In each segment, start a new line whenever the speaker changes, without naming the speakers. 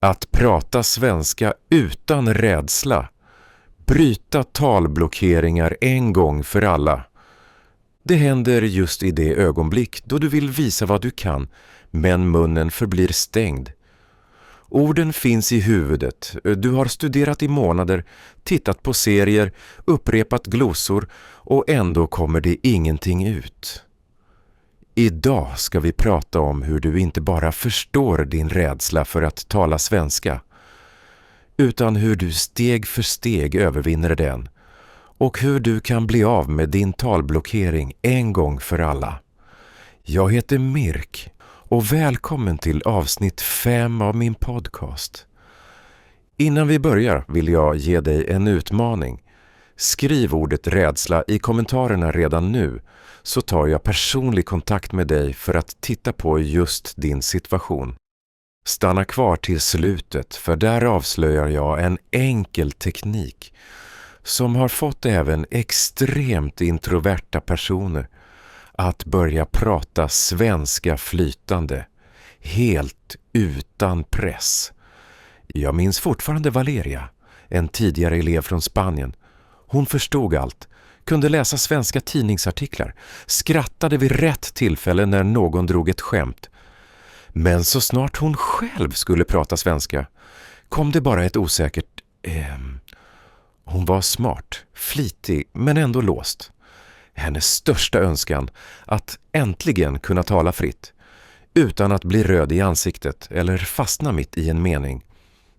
Att prata svenska utan rädsla. Bryta talblockeringar en gång för alla. Det händer just i det ögonblick då du vill visa vad du kan, men munnen förblir stängd. Orden finns i huvudet. Du har studerat i månader, tittat på serier, upprepat glosor och ändå kommer det ingenting ut. Idag ska vi prata om hur du inte bara förstår din rädsla för att tala svenska, utan hur du steg för steg övervinner den och hur du kan bli av med din talblockering en gång för alla. Jag heter Mirk och välkommen till avsnitt 5 av min podcast. Innan vi börjar vill jag ge dig en utmaning. Skriv ordet rädsla i kommentarerna redan nu, så tar jag personlig kontakt med dig för att titta på just din situation. Stanna kvar till slutet, för där avslöjar jag en enkel teknik som har fått även extremt introverta personer att börja prata svenska flytande, helt utan press. Jag minns fortfarande Valeria, en tidigare elev från Spanien. Hon förstod allt, kunde läsa svenska tidningsartiklar, skrattade vid rätt tillfälle när någon drog ett skämt. Men så snart hon själv skulle prata svenska kom det bara ett osäkert Hon var smart, flitig men ändå låst. Hennes största önskan att äntligen kunna tala fritt, utan att bli röd i ansiktet eller fastna mitt i en mening.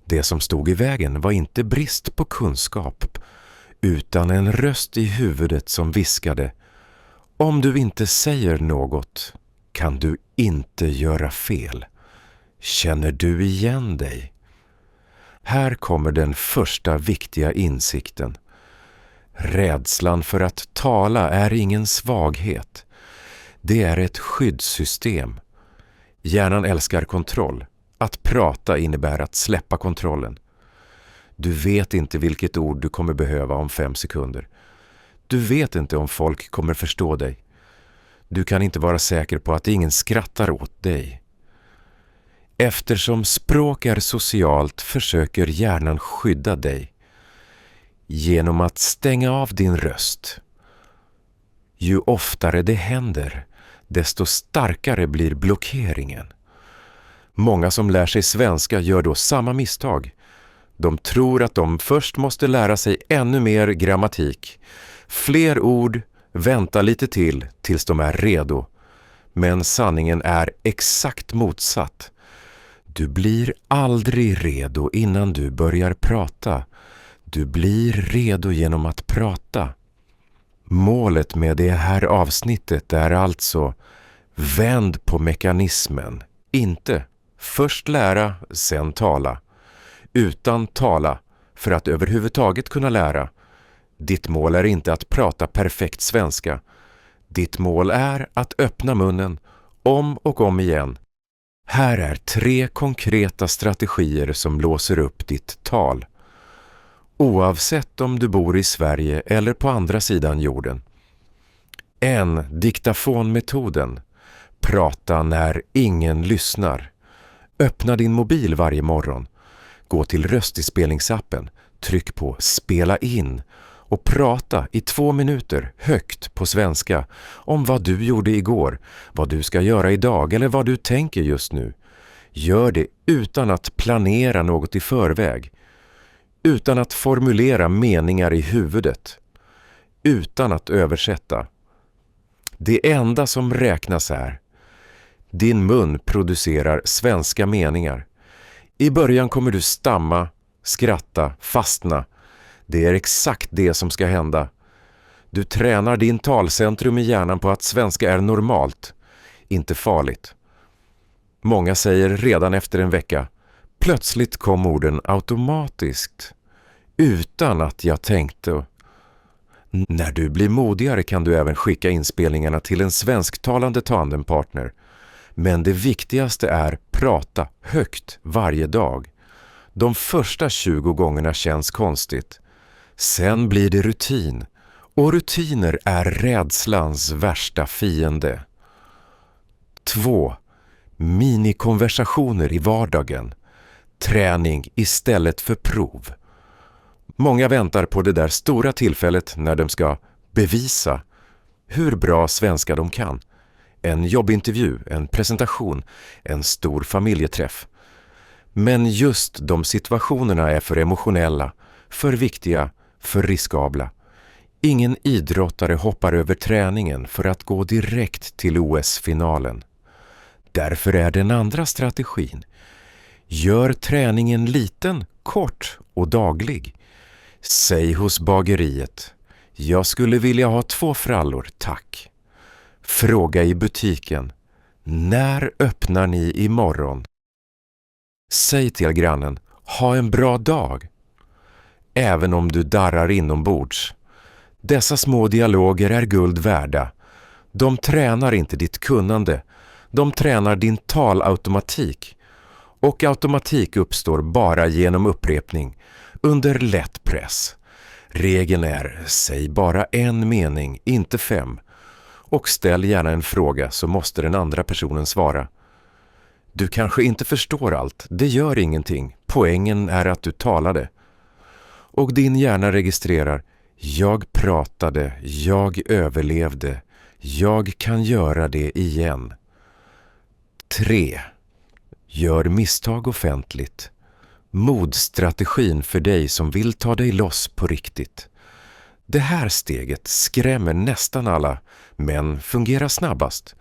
Det som stod i vägen var inte brist på kunskap, utan en röst i huvudet som viskade: om du inte säger något kan du inte göra fel. Känner du igen dig? Här kommer den första viktiga insikten. Rädslan för att tala är ingen svaghet. Det är ett skyddssystem. Hjärnan älskar kontroll. Att prata innebär att släppa kontrollen. Du vet inte vilket ord du kommer behöva om 5 sekunder. Du vet inte om folk kommer förstå dig. Du kan inte vara säker på att ingen skrattar åt dig. Eftersom språk är socialt försöker hjärnan skydda dig genom att stänga av din röst. Ju oftare det händer, desto starkare blir blockeringen. Många som lär sig svenska gör då samma misstag. De tror att de först måste lära sig ännu mer grammatik, fler ord, vänta lite tills de är redo. Men sanningen är exakt motsatt. Du blir aldrig redo innan du börjar prata. Du blir redo genom att prata. Målet med det här avsnittet är alltså: vänd på mekanismen. Inte först lära, sen tala. Utan tala för att överhuvudtaget kunna lära. Ditt mål är inte att prata perfekt svenska. Ditt mål är att öppna munnen om och om igen. Här är 3 konkreta strategier som låser upp ditt tal. Oavsett om du bor i Sverige eller på andra sidan jorden. 1. Diktafonmetoden. Prata när ingen lyssnar. Öppna din mobil varje morgon. Gå till röstinspelningsappen, tryck på spela in och prata i 2 minuter högt på svenska om vad du gjorde igår, vad du ska göra idag eller vad du tänker just nu. Gör det utan att planera något i förväg, utan att formulera meningar i huvudet, utan att översätta. Det enda som räknas är: din mun producerar svenska meningar. I början kommer du stamma, skratta, fastna. Det är exakt det som ska hända. Du tränar din talcentrum i hjärnan på att svenska är normalt, inte farligt. Många säger redan efter en vecka: plötsligt kom orden automatiskt, utan att jag tänkte. När du blir modigare kan du även skicka inspelningarna till en svensktalande tandempartner. Men det viktigaste är prata högt varje dag. De första 20 gångerna känns konstigt. Sen blir det rutin. Och rutiner är rädslans värsta fiende. 2. Minikonversationer i vardagen. Träning istället för prov. Många väntar på det där stora tillfället när de ska bevisa hur bra svenska de kan. En jobbintervju, en presentation, en stor familjeträff. Men just de situationerna är för emotionella, för viktiga, för riskabla. Ingen idrottare hoppar över träningen för att gå direkt till OS-finalen. Därför är den andra strategin: gör träningen liten, kort och daglig. Säg hos bageriet: jag skulle vilja ha 2 frallor, tack. Fråga i butiken: när öppnar ni imorgon? Säg till grannen: ha en bra dag. Även om du darrar inombords. Dessa små dialoger är guld värda. De tränar inte ditt kunnande. De tränar din talautomatik. Och automatik uppstår bara genom upprepning, under lätt press. Regeln är: säg bara en mening, inte 5. Och ställ gärna en fråga så måste den andra personen svara. Du kanske inte förstår allt, det gör ingenting. Poängen är att du talade. Och din hjärna registrerar: jag pratade, jag överlevde, jag kan göra det igen. 3. Gör misstag offentligt. Modstrategin för dig som vill ta dig loss på riktigt. Det här steget skrämmer nästan alla, men fungerar snabbast.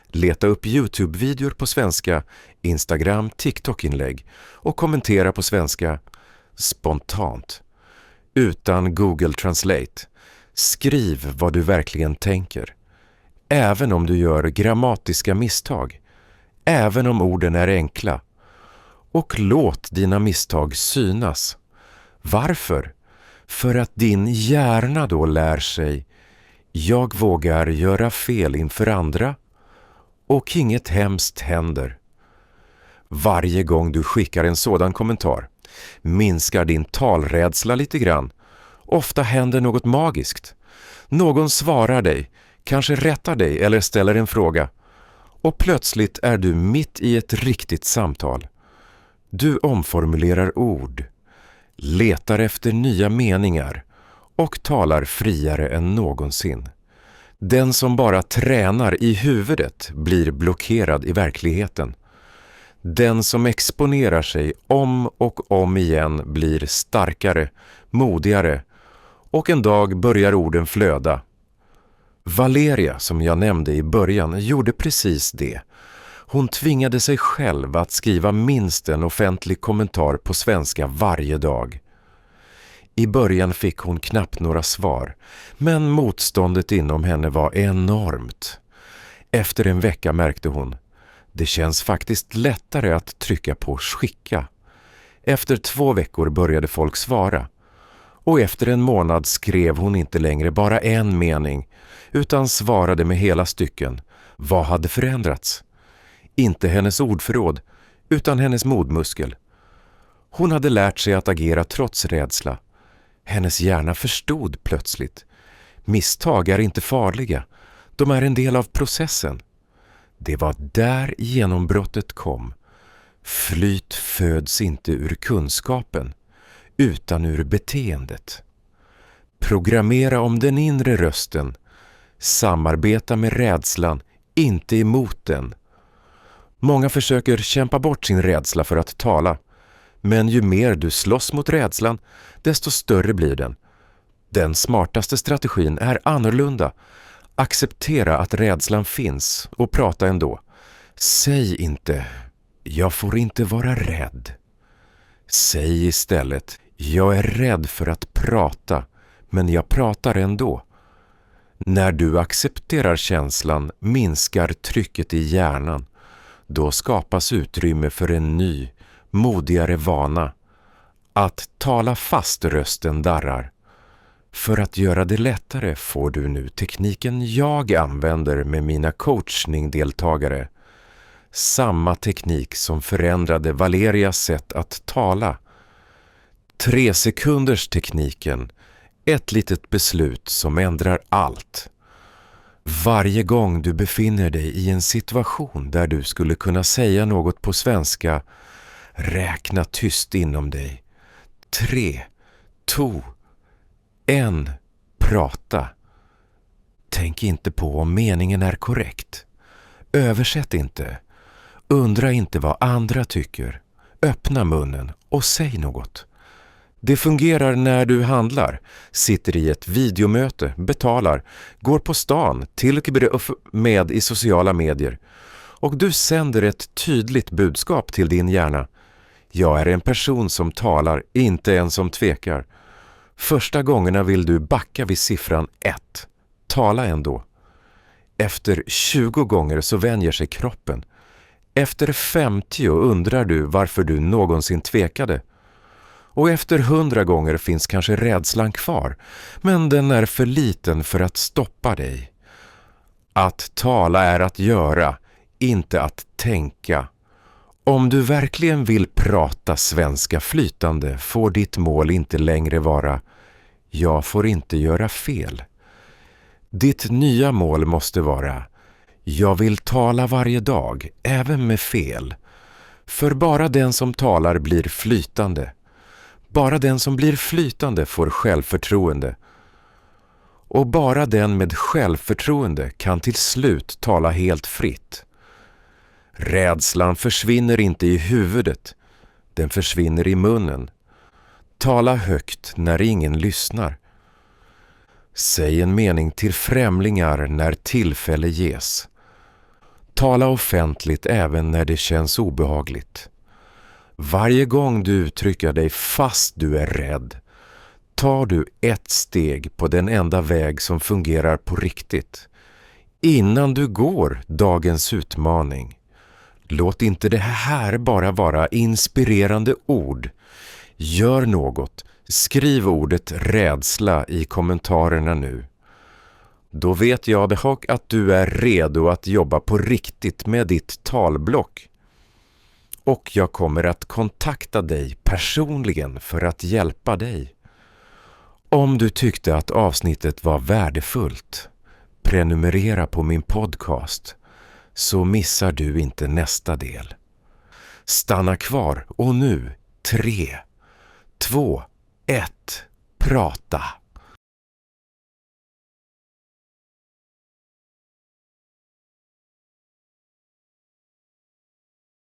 Leta upp YouTube-videor på svenska, Instagram, TikTok-inlägg och kommentera på svenska spontant. Utan Google Translate. Skriv vad du verkligen tänker. Även om du gör grammatiska misstag. Även om orden är enkla. Och låt dina misstag synas. Varför? För att din hjärna då lär sig: jag vågar göra fel inför andra och inget hemskt händer. Varje gång du skickar en sådan kommentar minskar din talrädsla lite grann. Ofta händer något magiskt. Någon svarar dig, kanske rättar dig eller ställer en fråga. Och plötsligt är du mitt i ett riktigt samtal. Du omformulerar ord, letar efter nya meningar och talar friare än någonsin. Den som bara tränar i huvudet blir blockerad i verkligheten. Den som exponerar sig om och om igen blir starkare, modigare och en dag börjar orden flöda. Valeria, som jag nämnde i början, gjorde precis det. Hon tvingade sig själv att skriva minst en offentlig kommentar på svenska varje dag. I början fick hon knappt några svar, men motståndet inom henne var enormt. Efter en vecka märkte hon: det känns faktiskt lättare att trycka på skicka. Efter 2 veckor började folk svara. Och efter en månad skrev hon inte längre bara en mening, utan svarade med hela stycken. Vad hade förändrats? Inte hennes ordförråd, utan hennes modmuskel. Hon hade lärt sig att agera trots rädsla. Hennes hjärna förstod plötsligt: misstag är inte farliga, de är en del av processen. Det var där genombrottet kom. Flyt föds inte ur kunskapen, utan ur beteendet. Programmera om den inre rösten. Samarbeta med rädslan, inte emot den. Många försöker kämpa bort sin rädsla för att tala. Men ju mer du slåss mot rädslan, desto större blir den. Den smartaste strategin är annorlunda. Acceptera att rädslan finns och prata ändå. Säg inte: jag får inte vara rädd. Säg istället: jag är rädd för att prata, men jag pratar ändå. När du accepterar känslan minskar trycket i hjärnan. Då skapas utrymme för en ny, modigare vana. Att tala fast rösten darrar. För att göra det lättare får du nu tekniken jag använder med mina coachning-deltagare. Samma teknik som förändrade Valerias sätt att tala. 3 sekunders tekniken. Ett litet beslut som ändrar allt. Varje gång du befinner dig i en situation där du skulle kunna säga något på svenska, Räkna tyst inom dig. 3, 2, 1. Prata. Tänk inte på om meningen är korrekt. Översätt inte. Undra inte vad andra tycker. Öppna munnen och säg något. Det fungerar när du handlar, sitter i ett videomöte, betalar, går på stan, till och med i sociala medier. Och du sänder ett tydligt budskap till din hjärna. Jag är en person som talar, inte en som tvekar. Första gångerna vill du backa vid siffran 1. Tala ändå. Efter 20 gånger så vänjer sig kroppen. Efter 50 undrar du varför du någonsin tvekade. Och efter 100 gånger finns kanske rädslan kvar, men den är för liten för att stoppa dig. Att tala är att göra, inte att tänka. Om du verkligen vill prata svenska flytande får ditt mål inte längre vara jag får inte göra fel. Ditt nya mål måste vara jag vill tala varje dag, även med fel. För bara den som talar blir flytande. Bara den som blir flytande får självförtroende. Och bara den med självförtroende kan till slut tala helt fritt. Rädslan försvinner inte i huvudet, den försvinner i munnen. Tala högt när ingen lyssnar. Säg en mening till främlingar när tillfälle ges. Tala offentligt även när det känns obehagligt. Varje gång du uttrycker dig fast du är rädd, tar du ett steg på den enda väg som fungerar på riktigt. Innan du går dagens utmaning. Låt inte det här bara vara inspirerande ord. Gör något. Skriv ordet rädsla i kommentarerna nu. Då vet jag att du är redo att jobba på riktigt med ditt talblock. Och jag kommer att kontakta dig personligen för att hjälpa dig. Om du tyckte att avsnittet var värdefullt, prenumerera på min podcast så missar du inte nästa del. Stanna kvar och nu 3, 2, 1, prata.